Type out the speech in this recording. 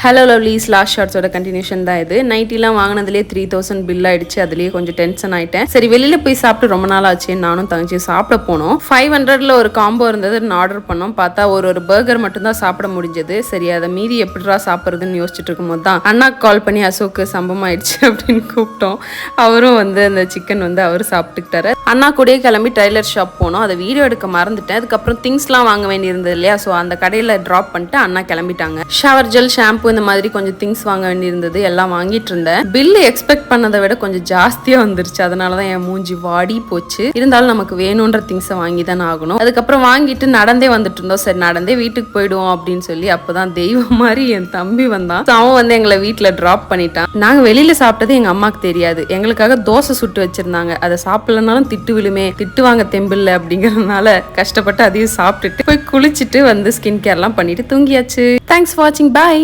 Hello lovelies last ஷார்ட்ஸோட continuation தான் இது. நைட்டிலாம் வாங்கினதுலேயே 3000 bill ஆயிடுச்சு. அதுலேயே கொஞ்சம் டென்ஷன் ஆயிட்டேன். சரி வெளியில போய் சாப்பிட்டு ரொம்ப நாள் ஆச்சு, நானும் தங்கச்சி சாப்பிட போனோம். 500ல ஒரு காம்போ இருந்தது, ஆர்டர் பண்ணோம். பார்த்தா ஒரு பர்கர் மட்டும் தான் சாப்பிட முடிஞ்சது. சரி அதை மீறி எப்படிடா சாப்பிட்றதுன்னு யோசிச்சுட்டு இருக்கும்போது தான் அண்ணாக்கு கால் பண்ணி அசோக்கு சம்பவம் ஆயிடுச்சு அப்படின்னு கூப்பிட்டோம். அவரும் அந்த சிக்கன் அவர் சாப்பிட்டுக்கிட்டாரு. அண்ணா கூடயே கிளம்பி டைலர் ஷாப் போனோம். அதை வீடியோ எடுக்க மறந்துட்டேன். அதுக்கப்புறம் திங்ஸ்லாம் வாங்க வேண்டியிருந்தது இல்லையா, ஸோ அந்த கடையில் ட்ராப் பண்ணிட்டு அண்ணா கிளம்பிட்டாங்க. ஷவர் ஜெல், ஷாம்பு இந்த மாதிரி கொஞ்சம் திங்ஸ் வாங்க வேண்டியிருந்தது, எல்லாம் வாங்கிட்டு இருந்தேன். பில்லு எக்ஸ்பெக்ட் பண்ணதை விட கொஞ்சம் ஜாஸ்தியா வந்துருச்சு. அதனாலதான் என் மூஞ்சி வாடி போச்சு. இருந்தாலும் நமக்கு வேணும்ன்ற திங்ஸை வாங்கி தானே ஆகணும். அதுக்கப்புறம் வாங்கிட்டு நடந்தே வந்துட்டு இருந்தோம். சரி நடந்தே வீட்டுக்கு போயிடுவோம் அப்படின்னு சொல்லி அப்பதான் தெய்வம் மாதிரி என் தம்பி வந்தான். அவன் எங்களை வீட்டுல டிராப் பண்ணிட்டான். நாங்க வெளியில சாப்பிட்டது எங்க அம்மாக்கு தெரியாது. எங்களுக்காக தோசை சுட்டு வச்சிருந்தாங்க. அதை சாப்பிடலனாலும் திட்டு விழுமே, திட்டுவாங்க தெம்பில்ல அப்படிங்கறதுனால கஷ்டப்பட்டு அதையும் சாப்பிட்டுட்டு போய் குளிச்சுட்டு ஸ்கின் கேர்லாம் பண்ணிட்டு தூங்கியாச்சு. தேங்க்ஸ் ஃபார் வாட்சிங். பாய்.